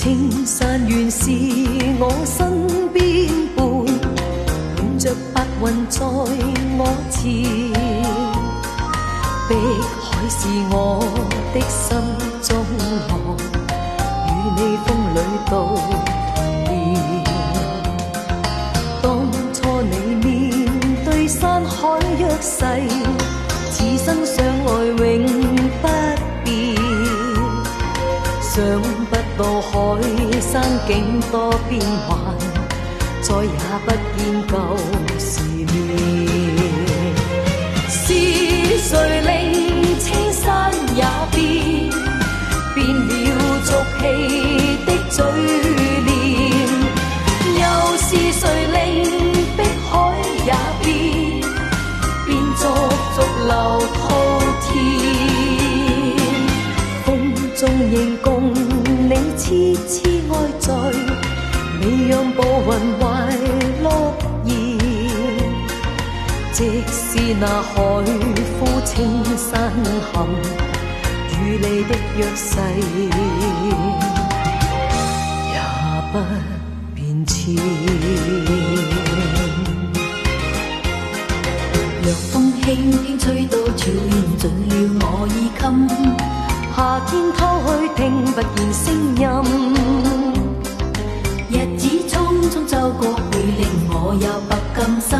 青山原是我身邊伴，伴着白雲在我前，碧海是我的心中浪，與你風裏渡年。當初你面對山海約誓，此生相愛永不變，想不到海山景多變幻，再也不見舊時面。是誰令青山也變，變了俗氣的嘴臉？又是誰令碧海也變，變作逐流滔天？風中仍共你痴痴愛在，未讓步雲壞諾言。即使那海枯青山陷，與你的約誓也不變遷。涼風輕輕吹到潮煙盡了我衣襟，夏天偷去聽不見聲音，日子匆匆走過會令我有不甘心，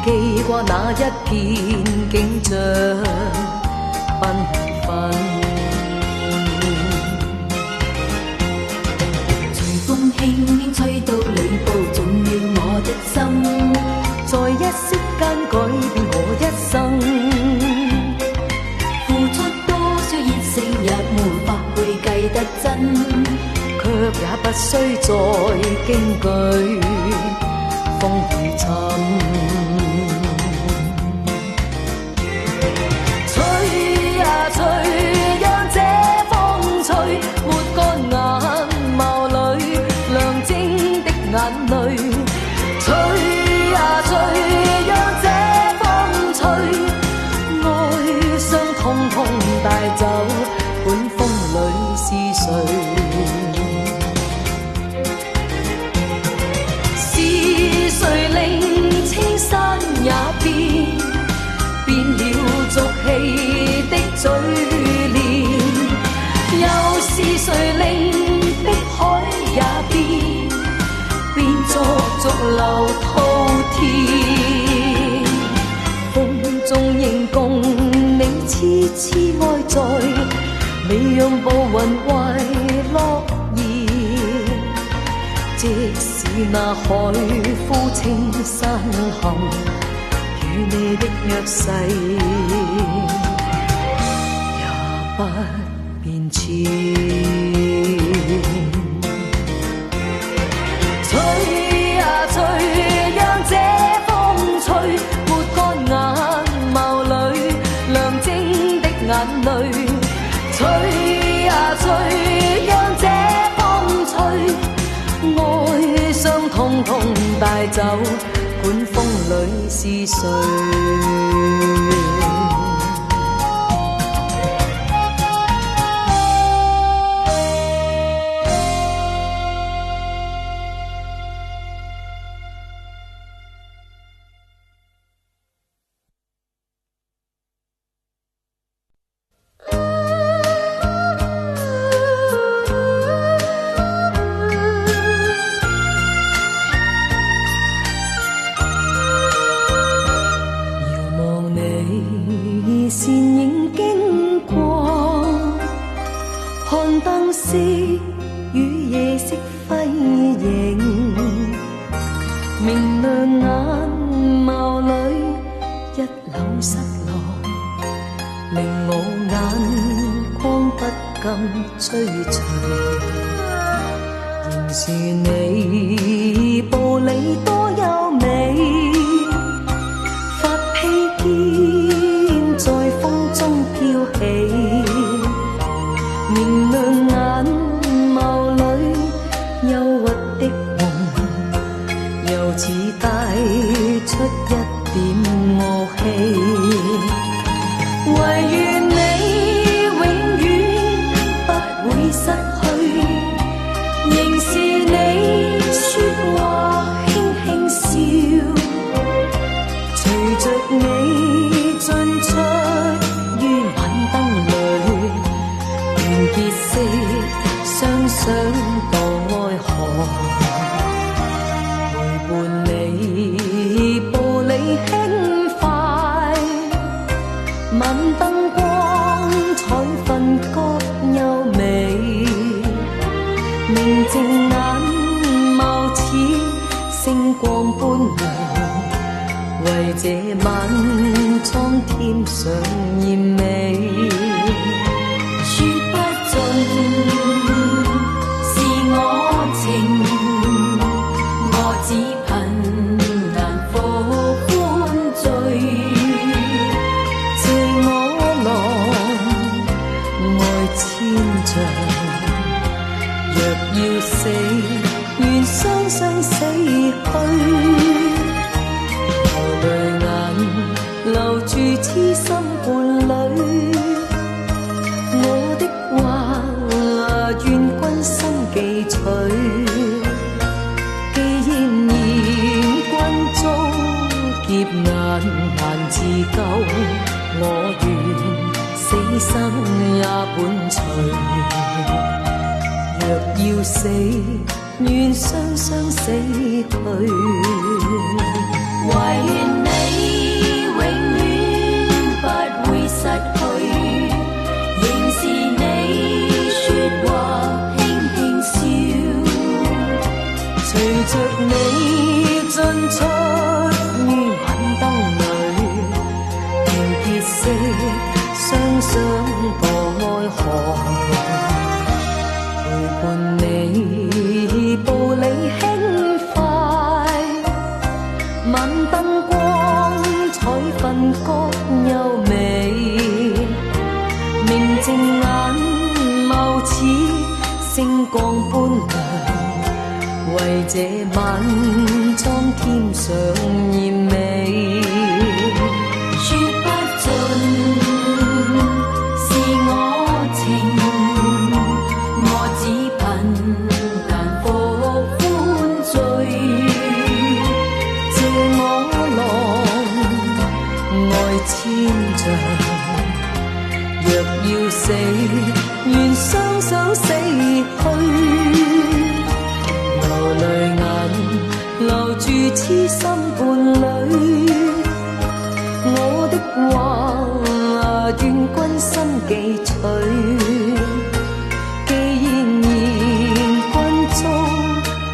記掛那一片景象繽紛。隨風輕輕吹到呂布中了我的心，在一息間改變我一生，付出多少熱誠也沒法去計得真，卻也不需再驚懼風雨沉。吹呀吹，讓這風吹，抹乾眼眸裏亮晶的眼淚。吹呀吹，讓這風吹，哀傷通通帶走，管風裏是誰？是誰令青山也變，變了俗氣的嘴臉？又是誰令碧海也變，變作逐流滔天？風中仍共你痴痴愛在，未讓步雲壞諾言。即使那海枯青山陷，與你的約誓也不變遷。吹呀吹，讓這風吹，抹乾眼眸裏亮晶的眼淚。吹呀吹，讓這風吹，哀傷通通帶走，管風裏是誰？追隨，仍是你步履多優美，發披肩在風中飄起，明亮眼眸裏憂鬱的夢，又似帶出一點傲氣，唯願你失去，仍是你說話輕輕笑，隨着你進出於晚燈裏，願結識雙雙墮愛河，陪伴你步履輕快，吻燈光彩瞓覺優美，明淨眼眸似星光般亮，為這晚裝添上豔美。說不盡是我情，我只憑難復歡醉，借我來愛千丈。若要死，願雙雙死去。流淚眼留住痴心伴侶，我的話願君心記取。既然嫌君遭劫難難自救，我願死生也伴隨。若要死，願雙雙死去。懷願你永遠不會失去，仍是你說話輕輕笑，隨着你進出於晚燈裏，願結識雙雙墮愛河。陪伴你步履輕快，吻燈光彩瞓覺優美，明淨眼眸似星光般亮，為這晚裝添上豔美。說不盡是我情，我只憑難復歡醉，借我來愛千丈。若要死，願雙雙死去。流淚眼留住痴心伴侶，我的話願君心記取。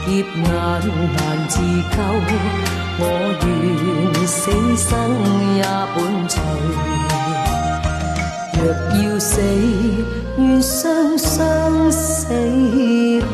劫難難自救，我願死生也伴隨。若要死，願雙雙死去。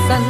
神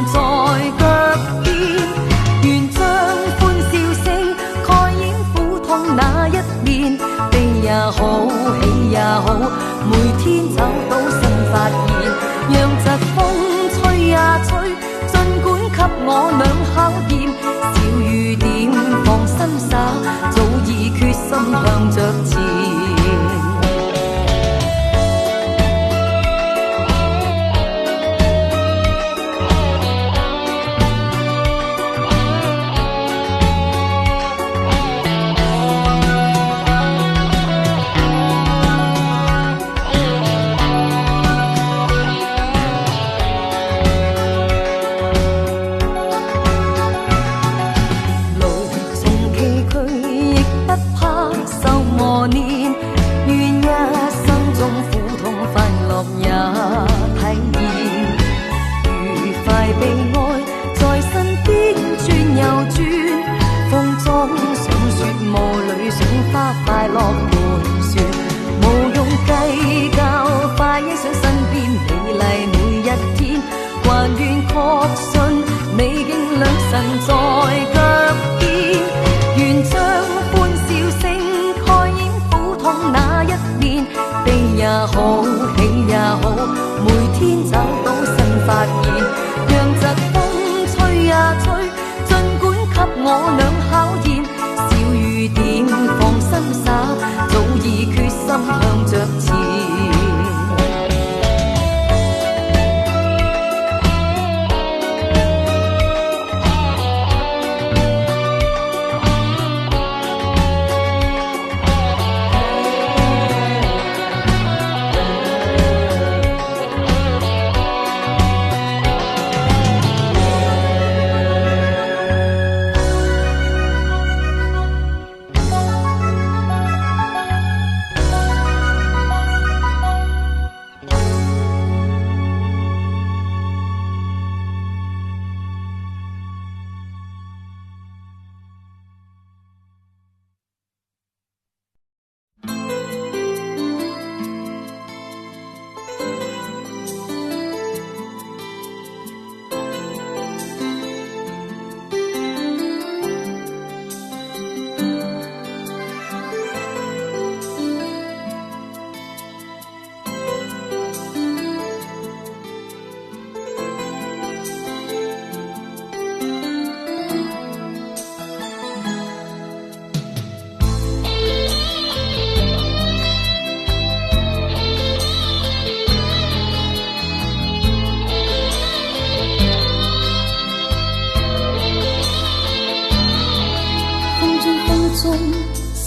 找到新發現，讓疾風吹呀吹，儘管給我倆考驗，小雨點放心灑，早已決心向着前。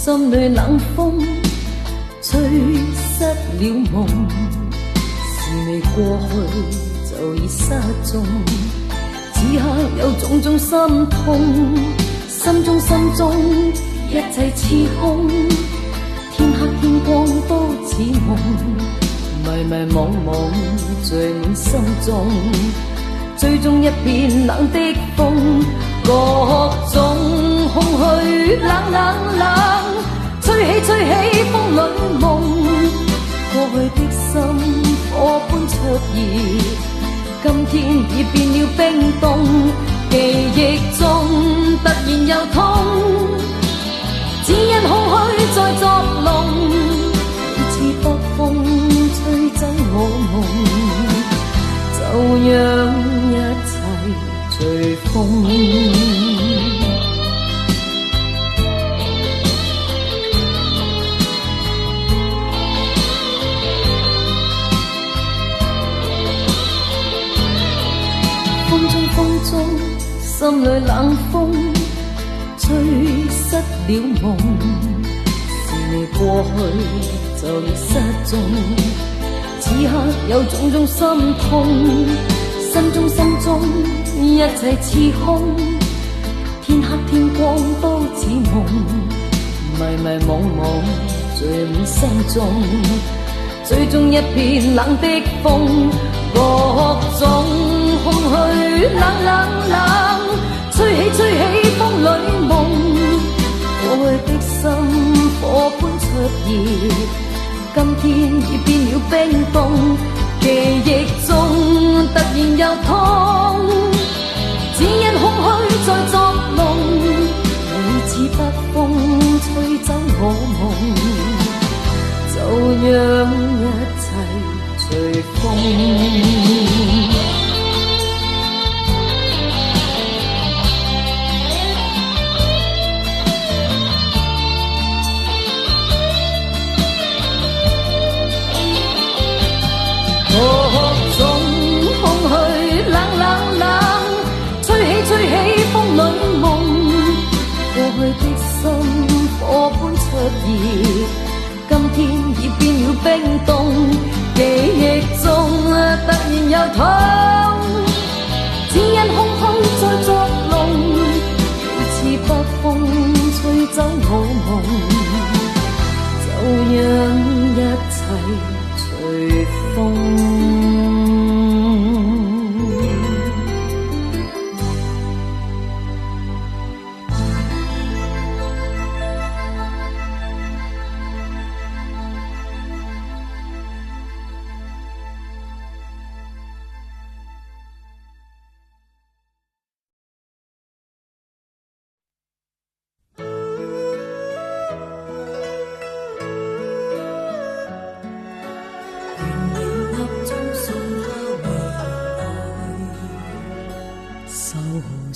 心裏冷風吹失了夢，事未過去就已失蹤，此刻有種種心痛，心中一切似空，天黑天光都似夢，迷迷惘惘聚滿心中，最終一片冷的風，各種空虛冷，吹起風裏夢，過去的心火般灼熱，今天已變了冰凍，記憶中突然又痛，只因空虛在作弄，每次北風吹走我夢，就讓一切隨風。風中心裏冷風吹失了夢，事未過去就已失蹤，此刻有種種心痛，心中一切似空，天黑天光都似夢，迷惘聚滿心中，最終一片冷的風，各種空虛冷，吹起風裏夢，過去的心火般灼熱，今天已變了冰凍，記憶中突然又痛，只因空虛在作弄，每次北風吹走我夢，就讓一切隨風。各種空虛冷，吹起風裏夢，過去的心火般灼熱，今天已變了冰凍，記憶中突然又痛，只因空虛在作弄，每次北風吹走我夢，就讓一切隨風。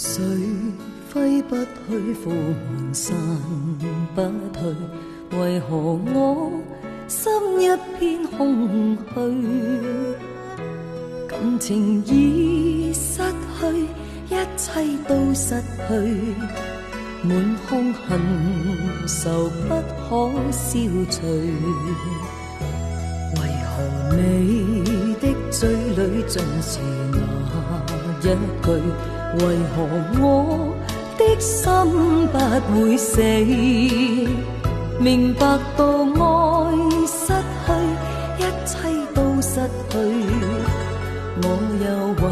水揮不去，負寒散不退，為何我心一片空虛？感情已失去，一切都失去，滿腔恨愁不可消除。為何你的嘴裏盡是那一句？為何我的心不會死？明白到愛失去，一切都失去，我又為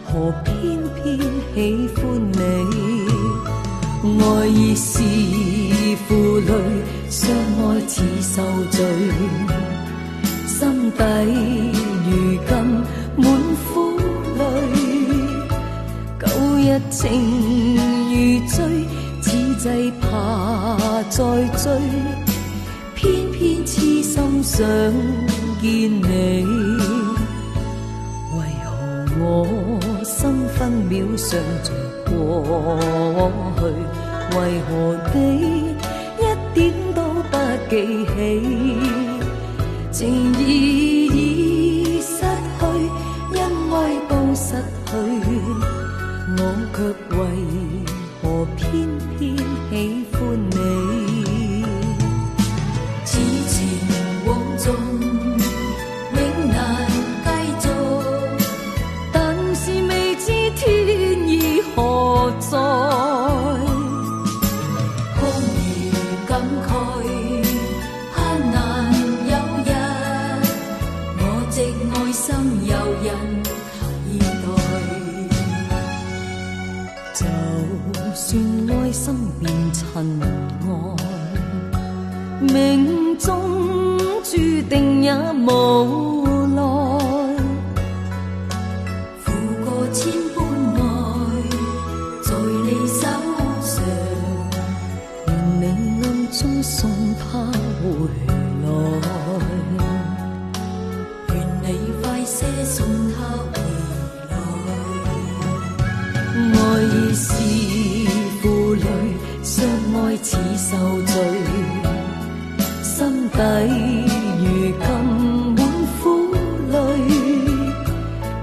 何偏偏喜歡你？愛已是負累，相愛似受罪，心底如今滿苦淚。舊日情如醉，此際怕再追，偏偏痴心想見你。為何我心分秒想着過去？為何你一點都不記起？情意已失去，因愛都失去，我卻為何偏偏喜歡你？此情往縱永難繼續，但是未知天意何在。空餘感慨，盼難有日，我寂愛心有人期待。就算愛心變塵埃，命中注定也無奈。負過千般愛，在你手上，願你暗中送他回來，願你快些送他回來。愛已是負累，相愛似受罪，心底如今滿苦淚。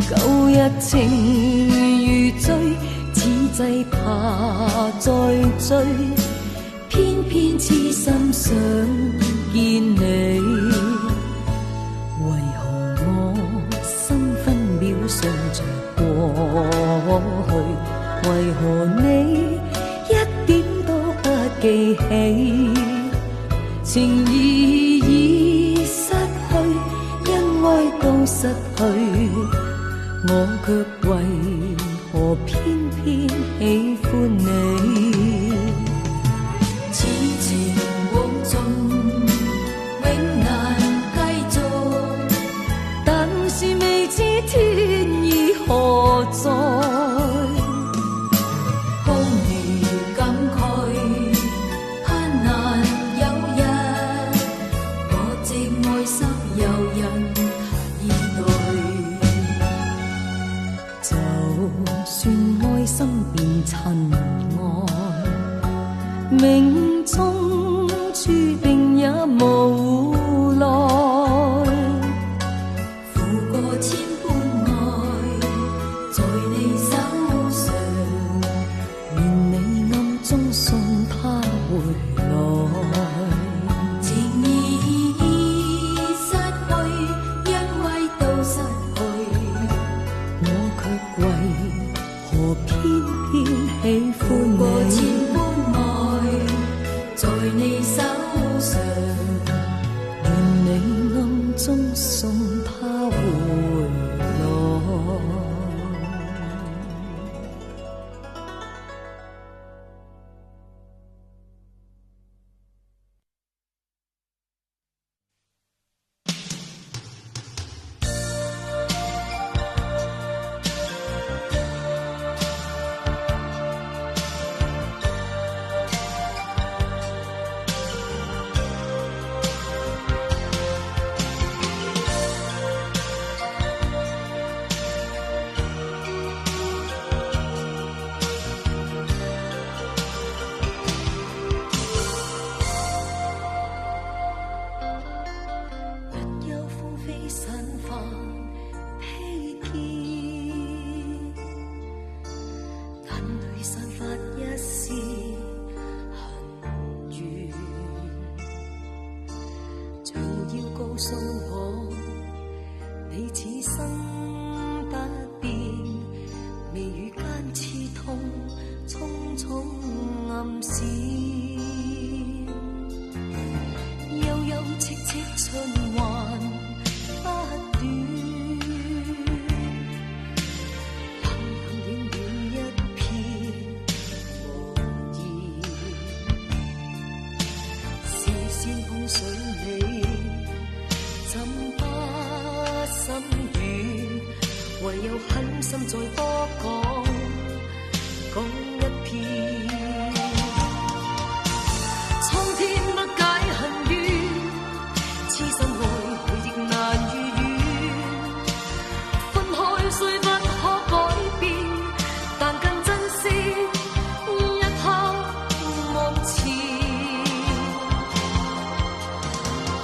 舊日情如醉，此際怕再追，偏偏痴心想見你。為何我心分秒想着過去？為何你一點都不記起？情意已失去，因愛都失去，我卻為何偏偏喜歡你？此情往縱永難繼續，但是未知天意何在。空餘感慨，盼難有日，我寂愛心有人期待。就算愛心變塵埃，命中注定也無奈。負過千般愛，在你手上，願你暗中送他回來。情意已失去，因愛都失去，我卻為何偏偏喜歡過千你？般愛，在你手上。願你暗中送他回來。唯有狠心再多講一遍。蒼天不解恨怨，痴心愛佢亦難如願。分開雖不可改變，但更珍惜一刻目前。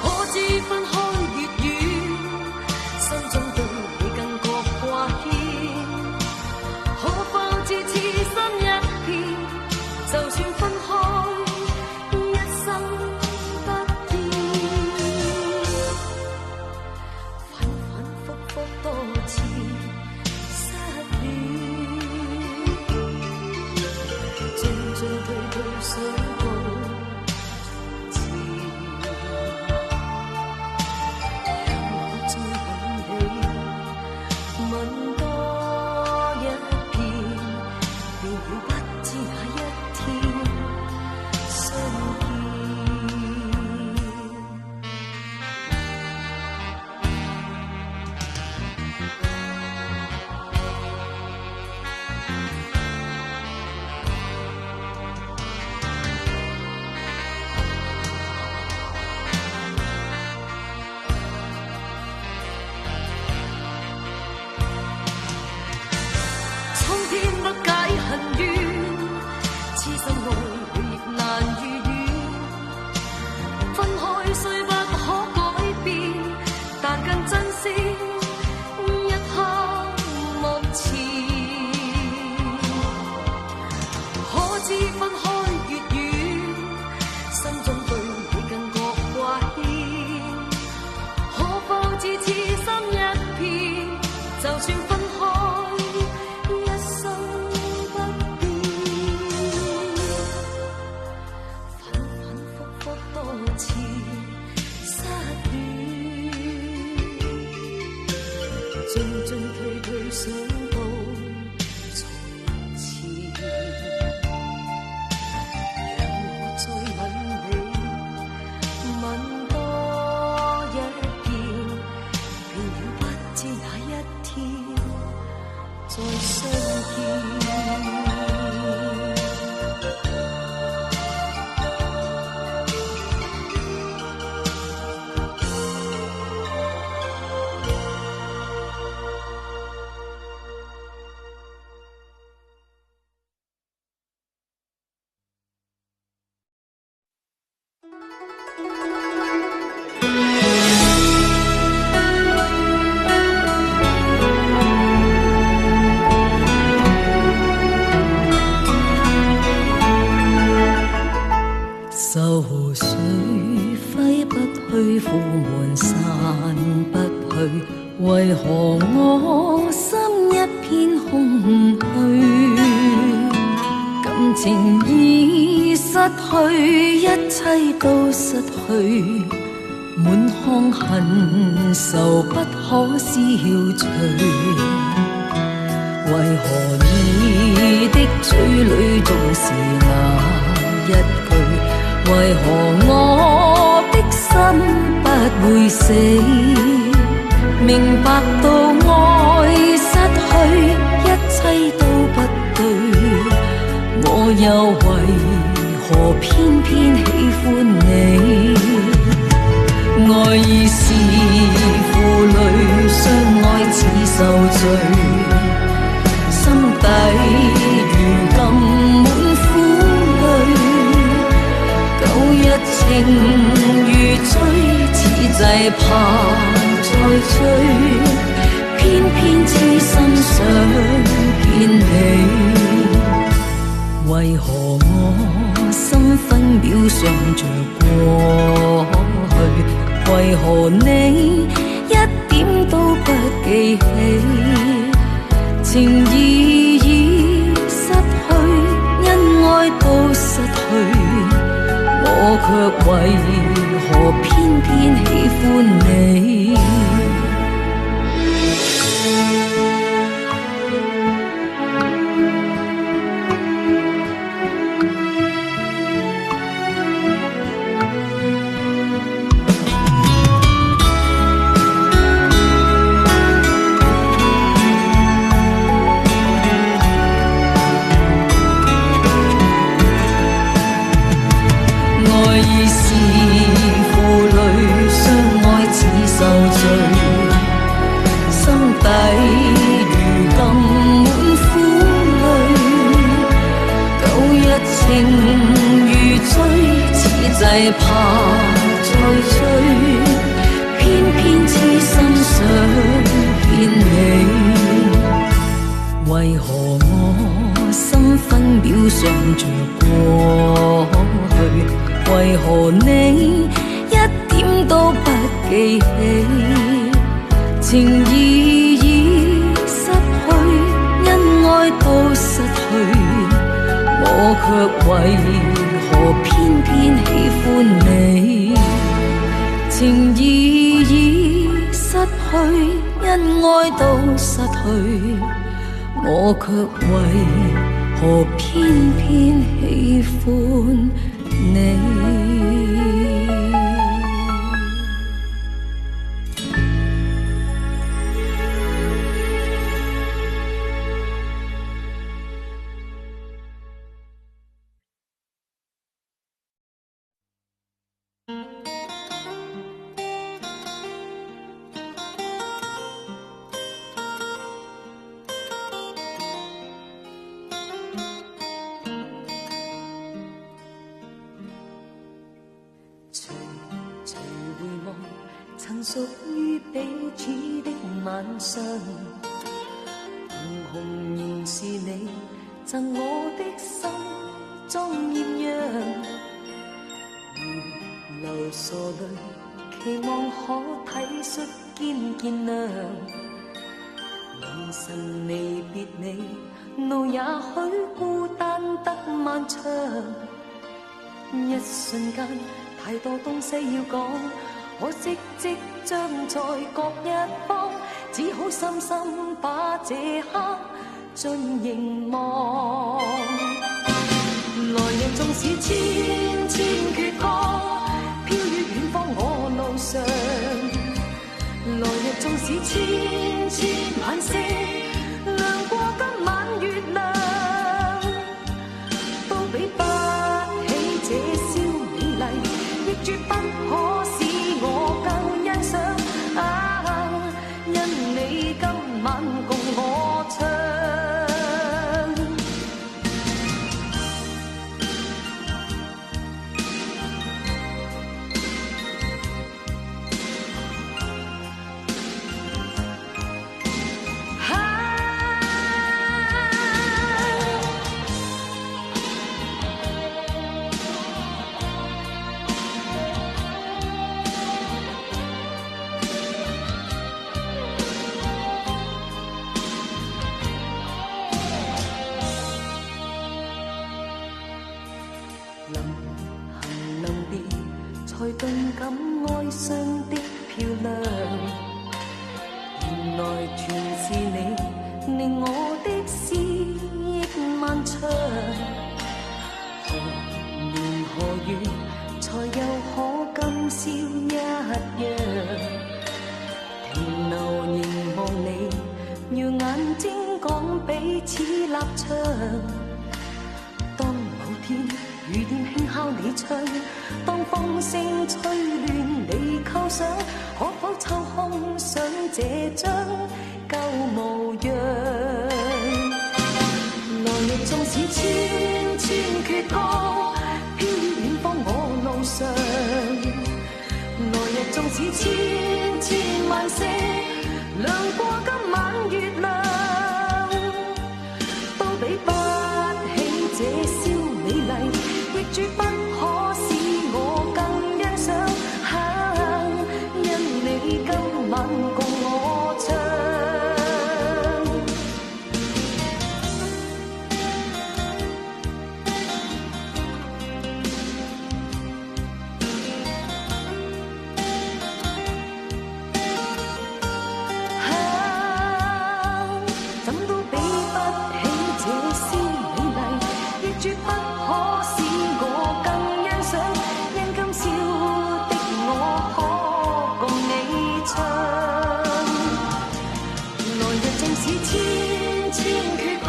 可知分開越遠，心中對你更覺掛牽。可否知痴心一片，就算分開一生不見。反反复复多次失戀，進進退退想到從前。讓我再吻你，吻多一遍，便了不知哪一天相見。蒼天不解恨怨，痴心愛佢亦難如願。分開雖不可改變，但更珍惜一刻目前。可知分開越遠，心中對你更覺掛牽。可否知痴心一片，就算分開一生不變。反反复复多次失戀，進進退退想到從前。讓我再吻你，吻多一遍，便了不知哪一天再相見。愁緒揮不去，苦悶散不去，為何我心一片空虛？感情已失去，一切都失去，滿腔恨愁不可消除。為何你的嘴裡總是那一句？為何我的心不會死？明白到愛失去，一切都不對，我又為何偏偏喜歡你？愛已是負累，相愛似受罪，心底如今滿苦淚。舊日情如醉，此際怕再追，偏偏痴心想見你。為何我心分秒想着過去？為何你一點都不記起？情意已失去，恩愛都失去，我卻為何偏偏喜歡你？怕再追，偏偏痴心想見你。為何我心分秒常着過去？為何你一點都不記起？情意已失去，恩愛都失去，我卻為何偏偏喜歡你？情意已失去，恩愛都失去，我卻為何偏偏喜歡你？曾屬於彼此的晚上，紅紅仍是你贈我的心中豔陽，如流傻淚，期望可體恤兼見諒。明晨離別你，路也許孤單得漫長，一瞬間太多東西要講。可惜即將在各一方，只好深深把這刻盡凝望。來日縱使千千闕歌，飄於遠方我路上。來日縱使千千晚星，亮過今晚月亮，都比不起這宵美麗，亦絕不可我更欣賞因你今晚共我唱。才頓感哀傷的漂亮，原來全是你令我的思憶漫長。何年何月才又可今宵一樣，停留凝望你，讓眼睛講彼此立場。當某天雨點輕敲你窗，當風聲吹亂你構想，可否抽空想這張舊模樣？來日縱使千千闕歌，飄於遠方我路上。來日縱使千千晚星，亮過今晚月亮，都比不起這宵美麗，亦絕不可使我更欣賞因你今晚共我唱。怎都比不起這宵美麗，亦絕不可使我更欣賞因今宵的我可共你唱。來日縱使千千闕歌，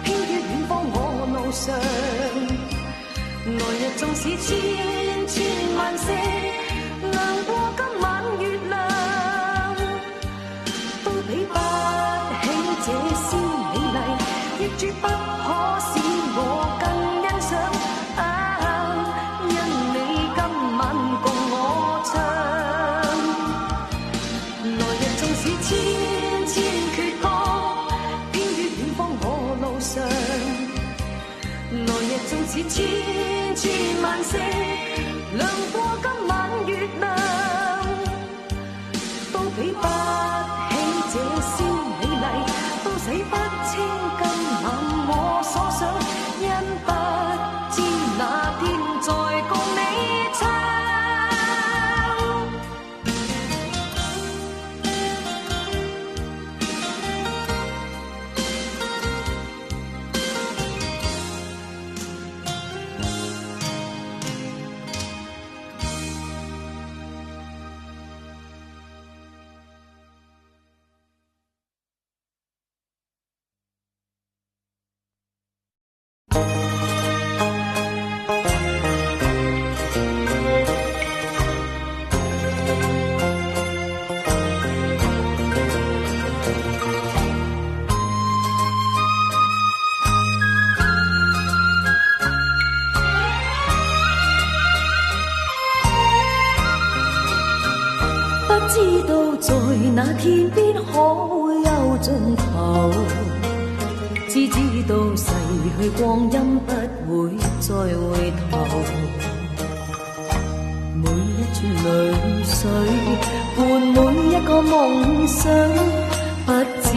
飄於遠方我路上。來日縱使千千晚星，亮過今晚月亮，都比不起這宵美麗，亦絕不可使我更欣賞因你是千千萬星，亮過今晚月亮，都比不起這宵美麗，都洗不清今晚我所想，因不知哪天再共你唱。不知道在那天邊可會有盡頭，只知道逝去光陰不會再回頭，每一串淚水伴每一個夢想，不知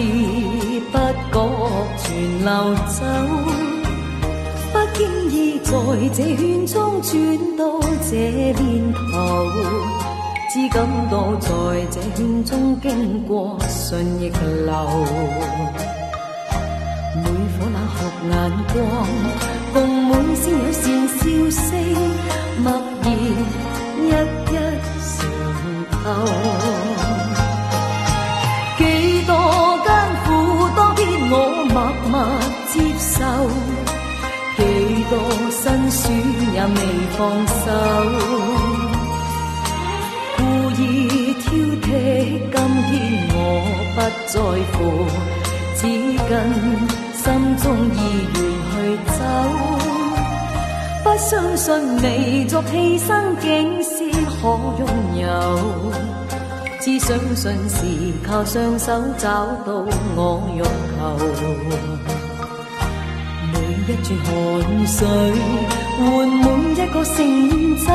不覺全流走，不經意在這圈中轉到這邊頭，只感到在這圈中經過順逆流，每顆冷酷眼光，共每聲友善笑聲，默然一一嘗透。幾多艱苦當天我默默接受，幾多辛酸也未放手，意挑剔，今天我不在乎，只跟心中意願去走，不相信微作犧牲竟先可擁有，只相信是靠雙手找到我欲求，每一串汗水換每一個成就，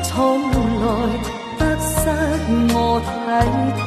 從來得失我睇透。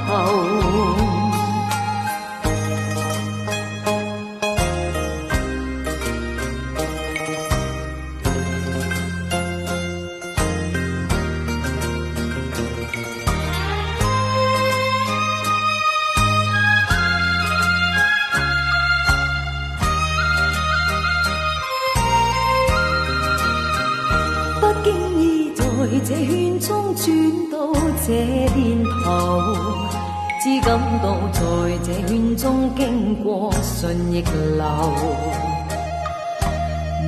不經意在這圈中轉到這邊頭，只感到在這圈中經過順逆流，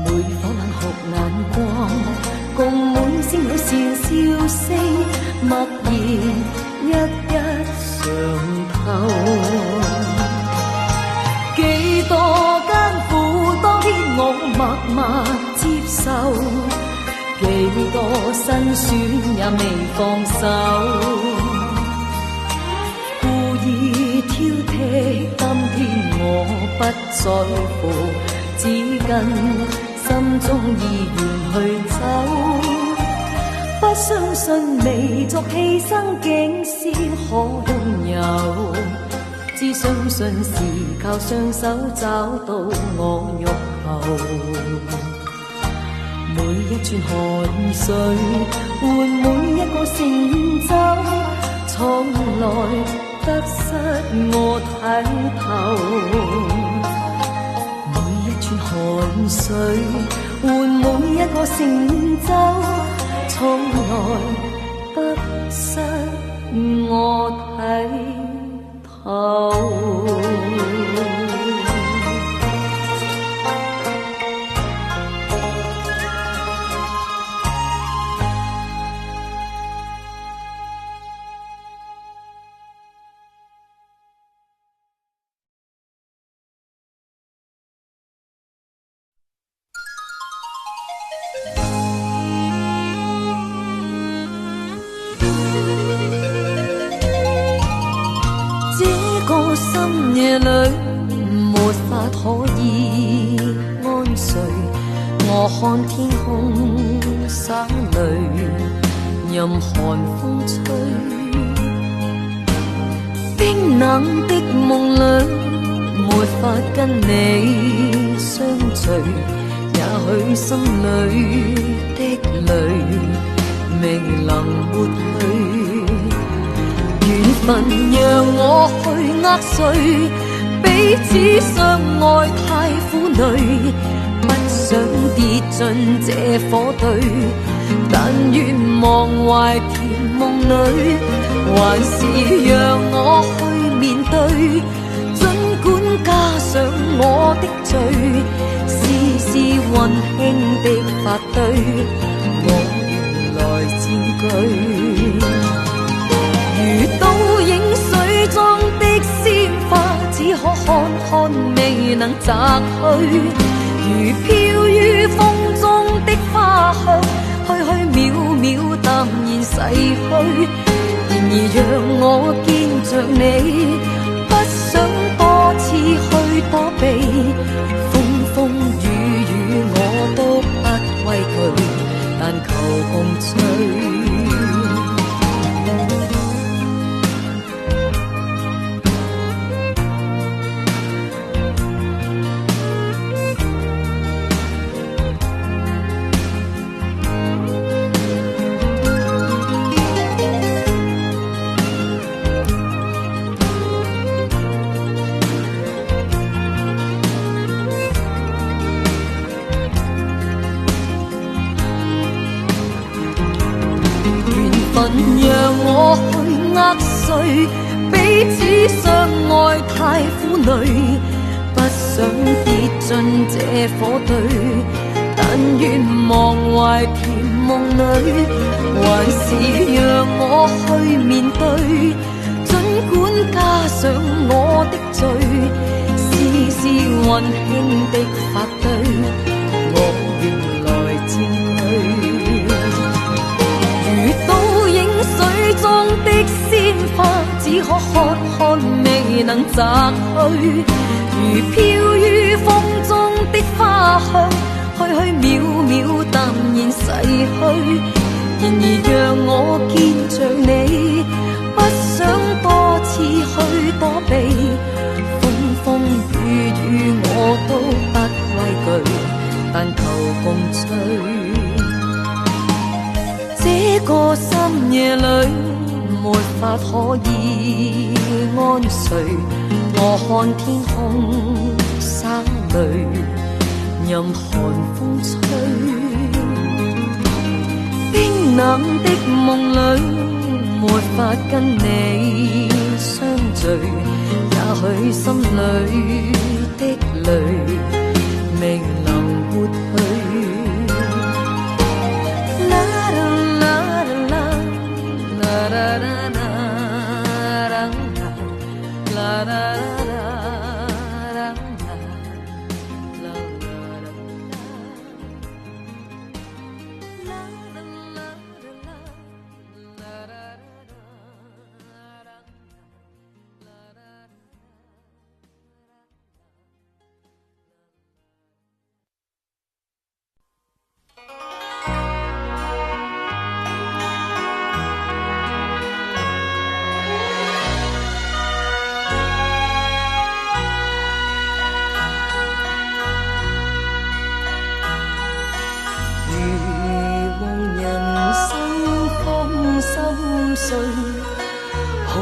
每顆冷酷眼光，共每聲友善笑聲，默然一一嘗透。幾多艱苦當天我默默接受，幾多辛酸也未放手，故意挑剔，今天我不在乎，只跟心中意願去走，不相信微作犧牲竟先可擁有，只相信是靠雙手找到我欲求，每一串汗水換每一個成就，從來得失我睇透，每一串汗水換每一個成就，從來得失我睇透。深夜裏我看天空灑淚，任寒風吹。冰冷的夢裏，沒法跟你相聚，也許心裏的淚未能抹去。緣分讓我去握碎，彼此相愛太苦累，不想跌進這火堆，但願忘懷甜夢裏，還是讓我去面對。儘管加上我的罪，絲絲溫馨的發堆，我原來佔據。如倒影水中的鮮花，只可看看未能摘去。如飄於風中的花香，虛虛渺渺淡然逝去。然而讓我見着你，不想多次去躲避。風風雨雨我都不畏懼，但求共醉。讓我去握碎，彼此相愛太苦累，不想跌進這火堆，但願忘懷甜夢裏，還是讓我去面對。儘管加上我的罪，絲絲溫馨的發堆，我原來佔據。如倒影水中的鮮花，只可看看未能摘去。如飄於風中的花香，虛虛渺渺淡然逝去。然而讓我見着你，不想多次去躲避。風風雨雨我都不畏懼，但求共醉。這個深夜裏沒法可以安睡，我看天空灑淚，任寒風吹。冰冷的夢裏沒法跟你相聚，也許心裏的淚未能抹去。空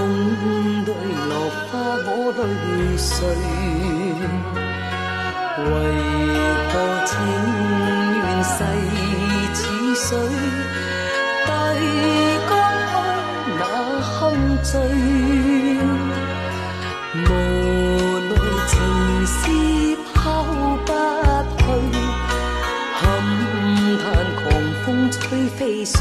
對落花我淚垂，為何情緣逝似水，遞江去那堪醉，無奈情絲拋不去，堪嘆狂風吹飛水。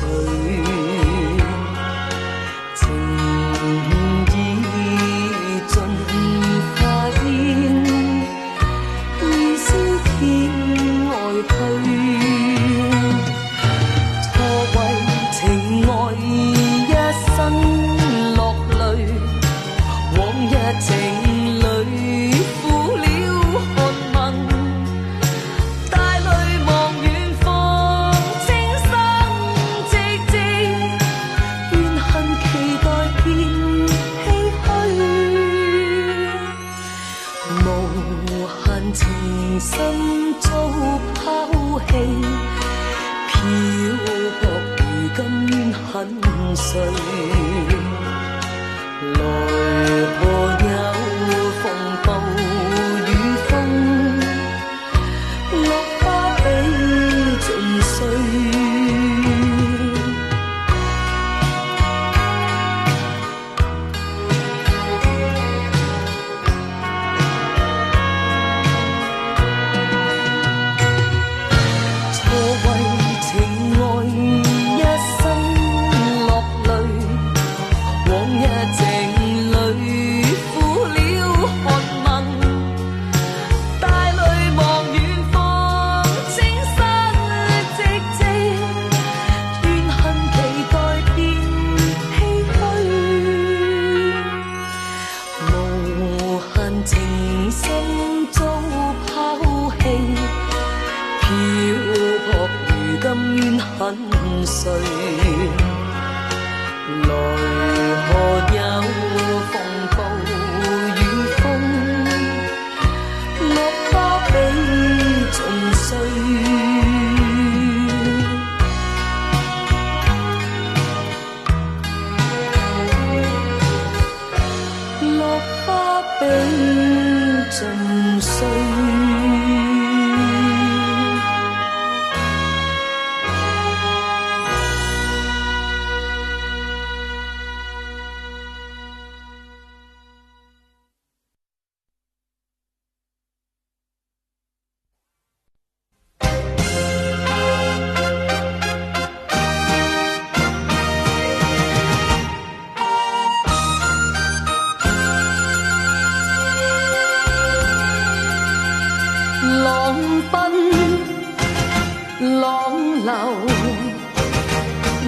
情無限情深遭拋棄，漂泊如今怨恨誰？來何有風暴雨風，落花比盡碎。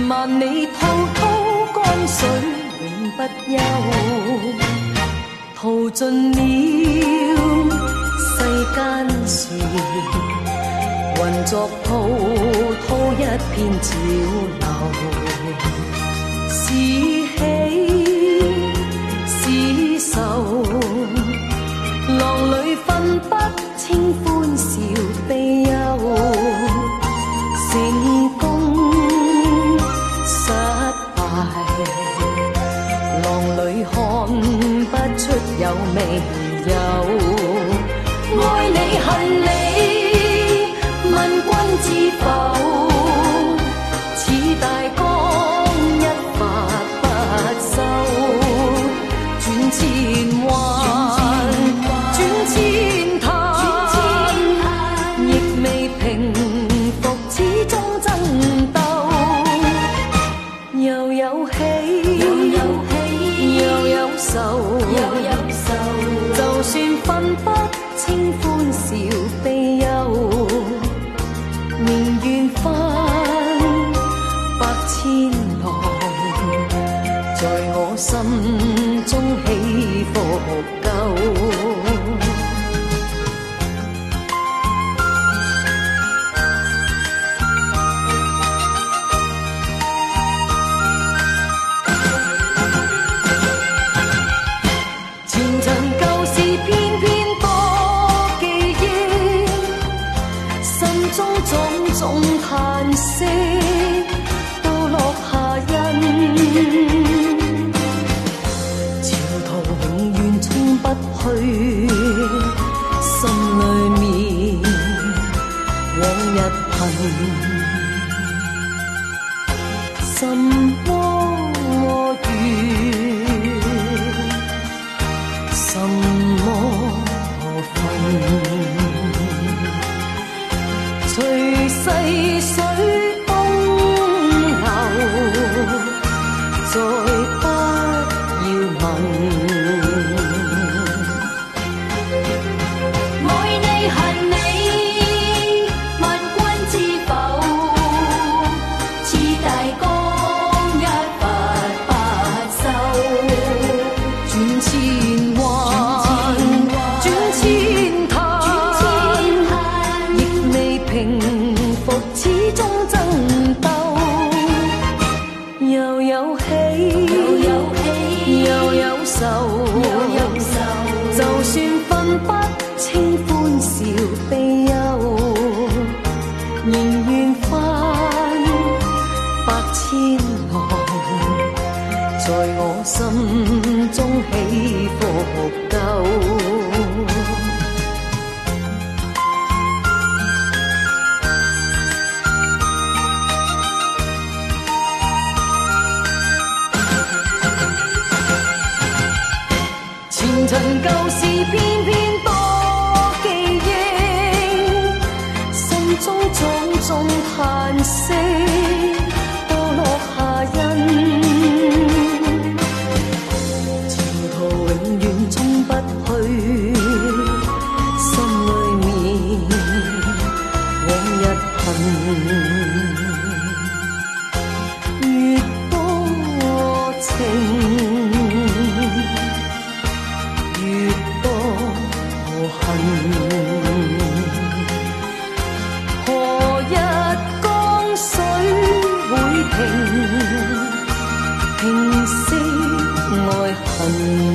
萬里滔滔江水永不休，淘盡了世間事，混作滔滔一片潮流，是喜是愁，浪裏分不清歡笑悲憂，成功失敗，浪裏看不出有未有。愛你恨你，問君知否？似大江一發不收，轉千彎，轉千灘，亦未平復，始終爭鬥。又有喜，又有愁，就算分不清歡笑悲憂，寧願翻百千浪，在我心中起伏夠。種嘆息都落下印，潮途永遠衝不去，心裏面往日恨，什麼緣，什麼分，隨逝水東流，再不要問。愛你恨你，問君知否？似大江一發不收，轉千彎，轉千灘，亦未平復，始終爭鬥。又有喜，又有愁，就算分不恨。何日江水會平息愛恨？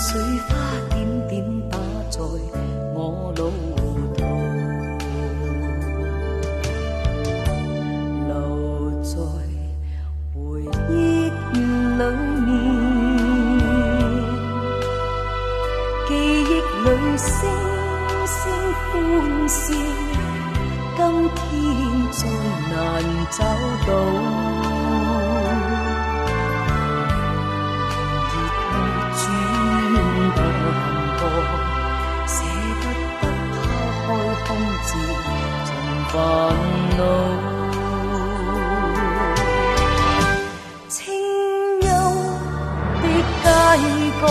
水花點點打在我路途，找到，熱去轉淡薄，捨不得拋開空自盡煩惱。清幽的街角，